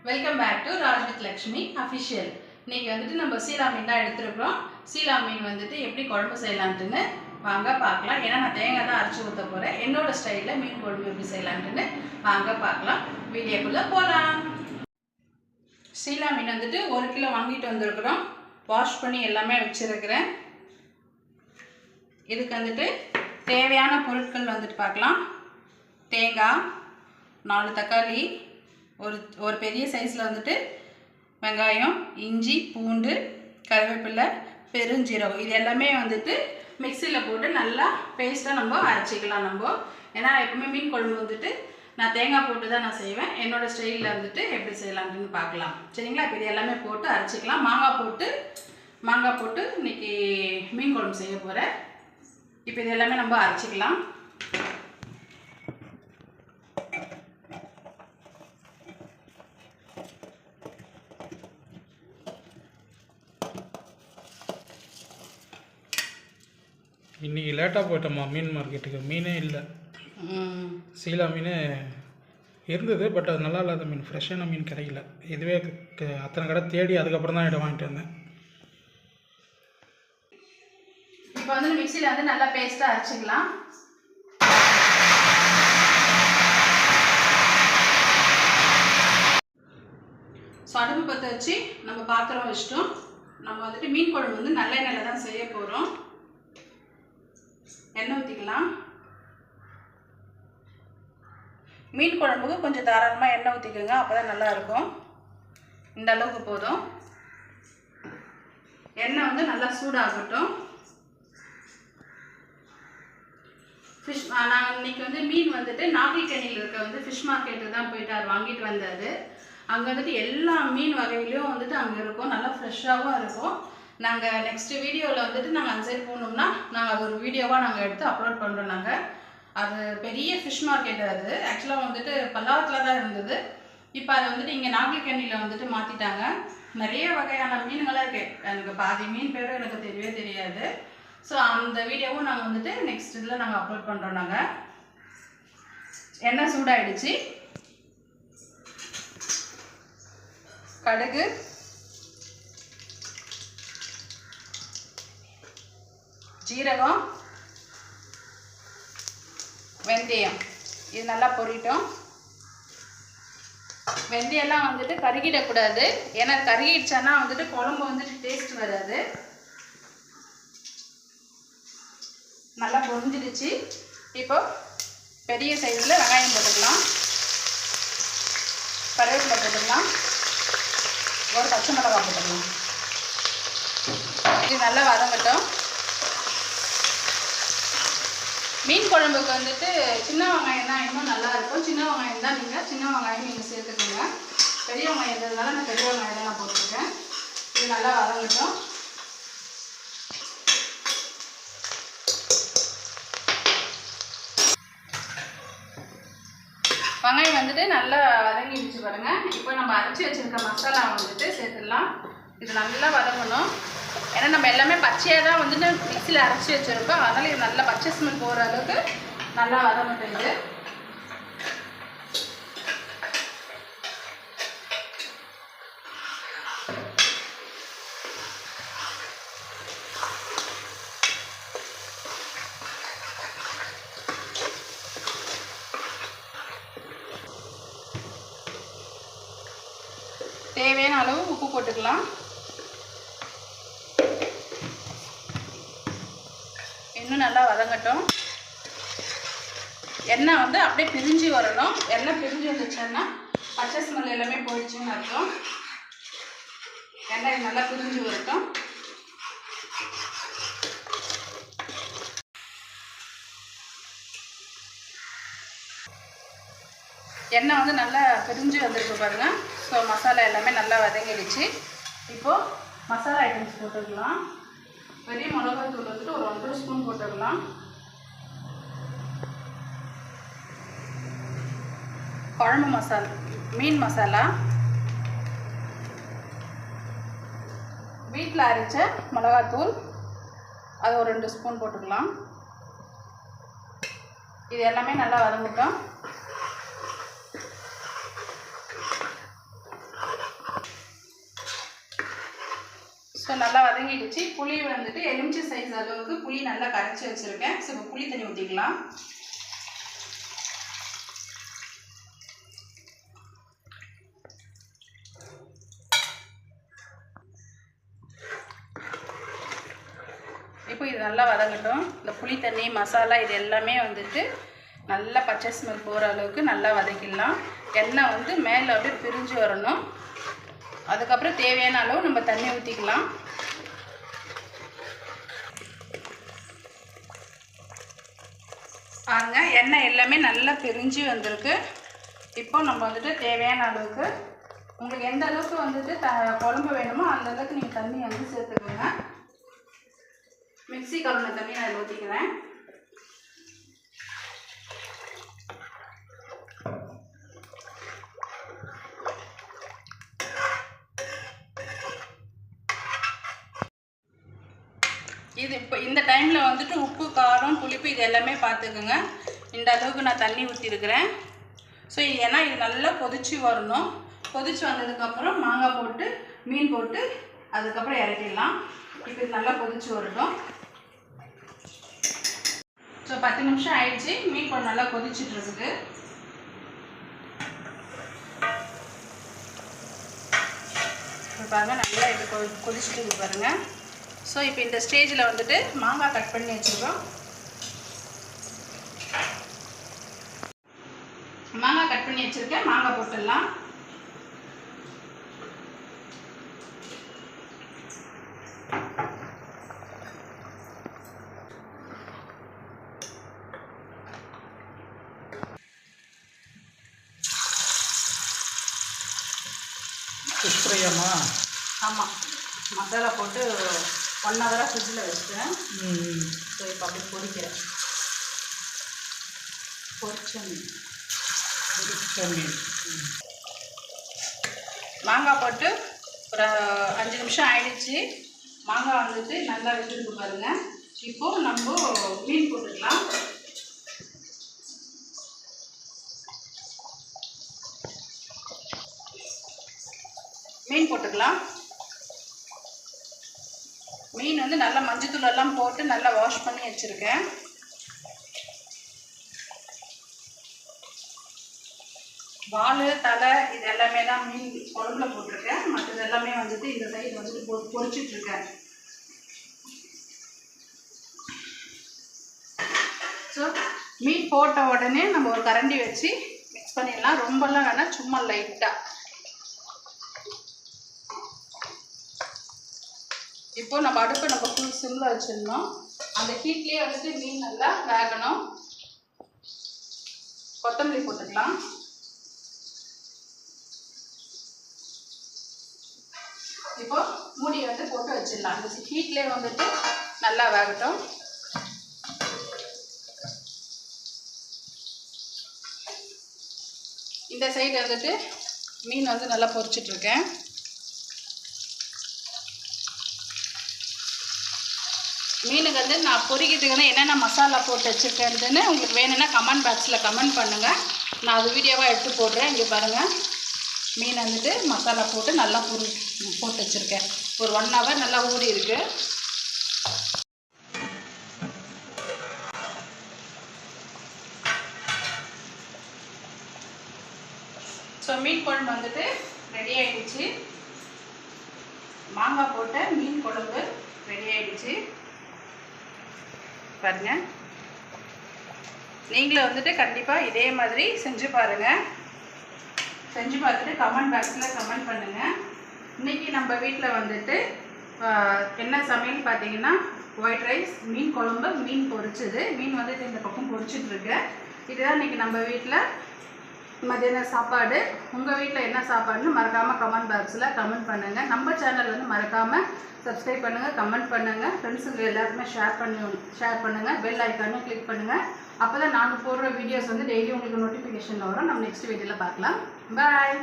Welcome back to Raj with Lakshmi official. இன்னைக்கு வந்துட்டு நம்ம சீலா மீன் தான் எடுத்துருக்கோம். சீலா மீன் வந்துட்டு எப்படி குழம்பு செய்யலான்ட்டுன்னு வாங்க பார்க்கலாம். ஏன்னா நான் தேங்காய் தான் அரைச்சி ஊற்ற போகிறேன். என்னோட ஸ்டைலில் மீன் குழம்பு எப்படி செய்யலான்ட்டுன்னு வாங்க பார்க்கலாம். வீடியோக்குள்ளே போகலாம். சீலா மீன் வந்துட்டு 1 கிலோ வாங்கிட்டு வந்திருக்கிறோம். வாஷ் பண்ணி எல்லாமே வச்சுருக்கிறேன். இதுக்கு வந்துட்டு தேவையான பொருட்கள் வந்துட்டு பார்க்கலாம். தேங்காய், 4 தக்காளி, ஒரு பெரிய சைஸில் வந்துட்டு வெங்காயம், இஞ்சி, பூண்டு, கருவேப்பிலை, பெருஞ்சீரகம், இது எல்லாமே வந்துட்டு மிக்சியில் போட்டு நல்லா பேஸ்ட்டாக நம்ம அரைச்சிக்கலாம். ஏன்னா எப்பவுமே மீன் குழம்பு வந்துட்டு நான் தேங்காய் போட்டு தான் நான் செய்வேன். என்னோடய ஸ்டைலில் வந்துட்டு எப்படி செய்யலாம்னு பார்க்கலாம். சரிங்களா? இப்போ இது எல்லாமே போட்டு அரைச்சிக்கலாம். மாங்காய் போட்டு இன்றைக்கி மீன் குழம்பு செய்ய போகிறேன். இப்போ இது எல்லாமே நம்ம அரைச்சிக்கலாம். இன்றைக்கி லேட்டாக போயிட்டோம்மா மீன் மார்க்கெட்டுக்கு. மீனே இல்லை. சீலா மீன் இருந்தது, பட் அது நல்லா இல்லாத மீன், ஃப்ரெஷ்ஷான மீன் கிடைக்கல. இதுவே அத்தனை கடை தேடி அதுக்கப்புறம் தான் இடம் வாங்கிட்டு வந்தேன். இப்போ வந்து மிக்சியில் வந்து நல்லா பேஸ்ட்டாக அரைச்சிக்கலாம். ஸோ அடுப்பு பற்ற வச்சு நம்ம பாத்திரம் வச்சிட்டோம். நம்ம வந்துட்டு மீன் குழம்பு வந்து நல்லெண்ணெயில் தான் செய்ய போகிறோம். எண்ணெய் ஊற்றிக்கலாம். மீன் குழம்புக்கு கொஞ்சம் தாராளமாக எண்ணெய் ஊற்றிக்கோங்க, அப்போ தான் நல்லாயிருக்கும். இந்த அளவுக்கு போதும். எண்ணெய் வந்து நல்லா சூடாகட்டும். நான் இன்றைக்கி வந்து மீன் வந்துட்டு நாகல்கனியில் இருக்க வந்து ஃபிஷ் மார்க்கெட்டுக்கு தான் போயிட்டார், வாங்கிட்டு வந்தார். அங்கே வந்துட்டு எல்லா மீன் வகையிலையும் வந்துட்டு அங்கே இருக்கும், நல்லா ஃப்ரெஷ்ஷாகவும் இருக்கும். நாங்கள் நெக்ஸ்ட் வீடியோவில் வந்துட்டு நாங்கள் அந்த சைடு போகணும்னா நாங்கள் அது ஒரு வீடியோவாக நாங்கள் எடுத்து அப்லோட் பண்ணுறோம். நாங்கள் அது பெரிய ஃபிஷ் மார்க்கெட். அது ஆக்சுவலாக வந்துட்டு பல்லாவத்தில் தான் இருந்தது. இப்போ அதை வந்துட்டு இங்கே நாகல்கனியில் வந்துட்டு மாற்றிட்டாங்க. நிறைய வகையான மீன்களாக இருக்குது. எனக்கு பாதி மீன் பேரும் எனக்கு தெரியவே தெரியாது. ஸோ அந்த வீடியோவும் நாங்கள் வந்துட்டு நெக்ஸ்ட் இதில் நாங்கள் அப்லோட் பண்ணுறோம். நாங்கள் எண்ணெய் சூடாகிடுச்சு. கடுகு, ஜீரகம், வெந்தயம், இது நல்லா பொரிட்டோம். வெந்தயம்லாம் வந்துட்டு கருகிடக்கூடாது. ஏன்னா கருகிடுச்சானா வந்துட்டு குழம்பு வந்துட்டு டேஸ்ட் வராது. நல்லா பொரிஞ்சிடுச்சு. இப்போ பெரிய சைஸில் வெங்காயம் போட்டுக்கலாம், கருவேப்பிலை போட்டுக்கலாம், ஒரு பச்சை மிளகாய் போட்டுக்கலாம். இது நல்லா வதங்கட்டும். மீன் குழம்புக்கு வந்துட்டு சின்ன வெங்காயம் தான் இன்னும் நல்லாயிருக்கும். சின்ன வெங்காயம் தான் சின்ன வெங்காயம் நீங்கள் சேர்த்துக்கோங்க. பெரிய வெங்காயம் இருந்ததுனால நான் பெரிய வெங்காயம் தான் நான் போட்டிருக்கேன். இது நல்லா வதங்கட்டும். வெங்காயம் வந்துட்டு நல்லா வதங்கிடுச்சு பாருங்கள். இப்போ நம்ம அரைச்சி வச்சுருக்க மசாலா வந்துட்டு சேர்த்துடலாம். இது நல்லா வதங்கணும். ஏன்னா நம்ம எல்லாமே பச்சையாக தான் வந்துட்டு மிக்சியில் அரைச்சி வச்சுருக்கோம். அதனால் இது நல்லா பச்சை ஸ்மெல் போகிற அளவுக்கு நல்லா வதங்கட்டும். இது தேவையான அளவு உப்பு போட்டுக்கலாம். இன்னும் நல்லா வதங்கட்டும். எண்ணெய் வந்து அப்படியே பிரிஞ்சு வரணும். எண்ணெய் பிரிஞ்சு வந்துச்சுன்னா பச்சை ஸ்மெல் எல்லாமே போயிடுச்சுன்னு அர்த்தம். எண்ணெய் நல்லா பிரிஞ்சு வரட்டும். எண்ணெய் வந்து நல்லா பிரிஞ்சு வந்துருக்கு பாருங்கள். ஸோ மசாலா எல்லாமே நல்லா வதங்கிடுச்சு. இப்போது மசாலா ஐட்டம்ஸ் போட்டுக்கலாம். பெரிய மிளகாய் தூள் வந்துட்டு ஒரு 1 ஸ்பூன் போட்டுக்கலாம். குழம்பு மசாலா, மீன் மசாலா, வீட்டில் அரைச்ச மிளகாத்தூள் அது ஒரு 2 ஸ்பூன் போட்டுக்கலாம். இது எல்லாமே நல்லா வதங்கட்டும். ஸோ நல்லா வதங்கிடுச்சு. புளி வந்துட்டு எலுமிச்சை சைஸ் அளவுக்கு புளி நல்லா கரைச்சி வச்சுருக்கேன். ஸோ இப்போ புளி தண்ணி ஊற்றிக்கலாம். இப்போ இது நல்லா வதங்கட்டும். இந்த புளி தண்ணி மசாலா இது எல்லாமே வந்துட்டு நல்லா பச்சை ஸ்மெல் போகிற அளவுக்கு நல்லா வதக்கிடலாம். எண்ணெய் வந்து மேலே அப்படியே பிரிஞ்சு வரணும். அதுக்கப்புறம் தேவையான அளவு நம்ம தண்ணி ஊற்றிக்கலாம். பாருங்க, எண்ணெய் எல்லாமே நல்லா பிரிஞ்சு வந்திருக்கு. இப்போ நம்ம வந்துட்டு தேவையான அளவுக்கு, உங்களுக்கு எந்த அளவுக்கு வந்துட்டு குழம்பு வேணுமோ அந்த அளவுக்கு நீங்கள் தண்ணி வந்து சேர்த்துக்கோங்க. மிக்ஸி கலந்த தண்ணி நான் ஊற்றிக்கிறேன். இது இப்போ இந்த டைமில் வந்துட்டு உப்பு, காரம், புளிப்பு இது எல்லாமே பார்த்துக்குங்க. இந்த அளவுக்கு நான் தண்ணி ஊற்றிருக்கிறேன். ஸோ ஏன்னா இது நல்லா கொதிச்சு வரணும். கொதிச்சு வந்ததுக்கப்புறம் மாங்காய் போட்டு மீன் போட்டு அதுக்கப்புறம் இறக்கிடலாம். இப்போ இது நல்லா கொதிச்சு வரட்டும். ஸோ 10 நிமிஷம் ஆயிடுச்சு. மீன் குழம்பு நல்லா கொதிச்சுட்டு இருக்குது. இப்போ பாருங்கள், நல்லா இது கொதிச்சுட்டு இருக்கு பாருங்கள். ஸோ இப்போ இந்த ஸ்டேஜில் வந்துட்டு மாங்காய் கட் பண்ணி வச்சுருக்கோம். மாங்காய் கட் பண்ணி வச்சுருக்கேன். மாங்காய் போட்டுடலாம். ஃபிஷ் ஃப்ரையாம்மா? ஆமாம், மசாலா போட்டு 1 ஹவராக ஃப்ரிட்ஜில் வச்சுட்டேன். ஸோ இப்போ அப்படி பொரிக்கிறேன். பொரிச்ச மீன் மாங்காய் போட்டு ஒரு 5 நிமிஷம் ஆயிடுச்சு. மாங்காய் வந்துட்டு நல்லா வெந்திருக்கு பாருங்கள். இப்போது நம்ம மீன் போட்டுக்கலாம். மீன் போட்டுக்கலாம். மீன் வந்து நல்லா மஞ்சத்தூள் எல்லாம் போட்டு நல்லா வாஷ் பண்ணி வச்சுருக்கேன். வால், தலை இது எல்லாமே தான் மீன் குழம்புல போட்டிருக்கேன். மற்றது எல்லாமே வந்துட்டு இந்த சைடு வந்துட்டு பொரிச்சிட்ருக்கேன். ஸோ மீன் போட்ட உடனே நம்ம ஒரு கரண்டி வச்சு மிக்ஸ் பண்ணிடலாம். ரொம்பலாம் வேணால், சும்மா லைட்டாக. இப்போ நம்ம அடுப்பை ஃபுல் சிம்மில் வச்சிடணும். அந்த ஹீட்லேயே வந்துட்டு மீன் நல்லா வேகணும். கொத்தமல்லி போட்டுக்கலாம். இப்போ மூடி வந்து போட்டு வச்சிடலாம். அந்த ஹீட்லேயே வந்துட்டு நல்லா வேகட்டும். இந்த சைடு வந்துட்டு மீன் வந்து நல்லா பொரிச்சிட்ருக்கேன். மீனுக்கு வந்து நான் பொரிக்கிறதுக்கு என்னென்ன மசாலா போட்டு வச்சுருக்கேன்ட்டுன்னு உங்களுக்கு வேணும்னா கமெண்ட் பாக்ஸில் கமெண்ட் பண்ணுங்கள். நான் அது வீடியோவாக எடுத்து போடுறேன். இங்கே பாருங்கள், மீன் வந்துட்டு மசாலா போட்டு நல்லா போட்டு வச்சுருக்கேன். ஒரு 1 ஹவர் நல்லா ஊறி இருக்குது. ஸோ மீன் குழம்பு வந்துட்டு ரெடி ஆகிடுச்சு. மாங்காய் போட்ட மீன் குழம்பு ரெடி ஆகிடுச்சு பாருங்கள். நீங்களும் வந்துட்டு கண்டிப்பாக இதே மாதிரி செஞ்சு பாருங்கள். செஞ்சு பார்த்துட்டு கமெண்ட் பாக்ஸில் கமெண்ட் பண்ணுங்கள். இன்றைக்கி நம்ம வீட்டில் வந்துட்டு என்ன சமையல் பார்த்தீங்கன்னா, ஒயிட் ரைஸ், மீன் குழம்பு, மீன் பொரிச்சது. மீன் வந்துட்டு இந்த பக்கம் பொரிச்சிட்ருக்கு. இதுதான் இன்றைக்கி நம்ம வீட்டில் மதியான சாப்பாடு. உங்கள் வீட்டில் என்ன சாப்பாடுன்னு மறக்காமல் கமெண்ட் பாக்ஸில் கமெண்ட் பண்ணுங்கள். நம்ம சேனல் வந்து மறக்காமல் சப்ஸ்கிரைப் பண்ணுங்கள், கமெண்ட் பண்ணுங்கள், ஃப்ரெண்ட்ஸுங்க எல்லாருக்குமே ஷேர் பண்ணுங்கள். பெல் ஐக்கானும் கிளிக் பண்ணுங்கள். அப்போ தான் நாங்கள் போடுற வீடியோஸ் வந்து டெய்லி உங்களுக்கு நோட்டிஃபிகேஷன் வரும். நம்ம நெக்ஸ்ட் வீடியோவில் பார்க்கலாம். பாய்.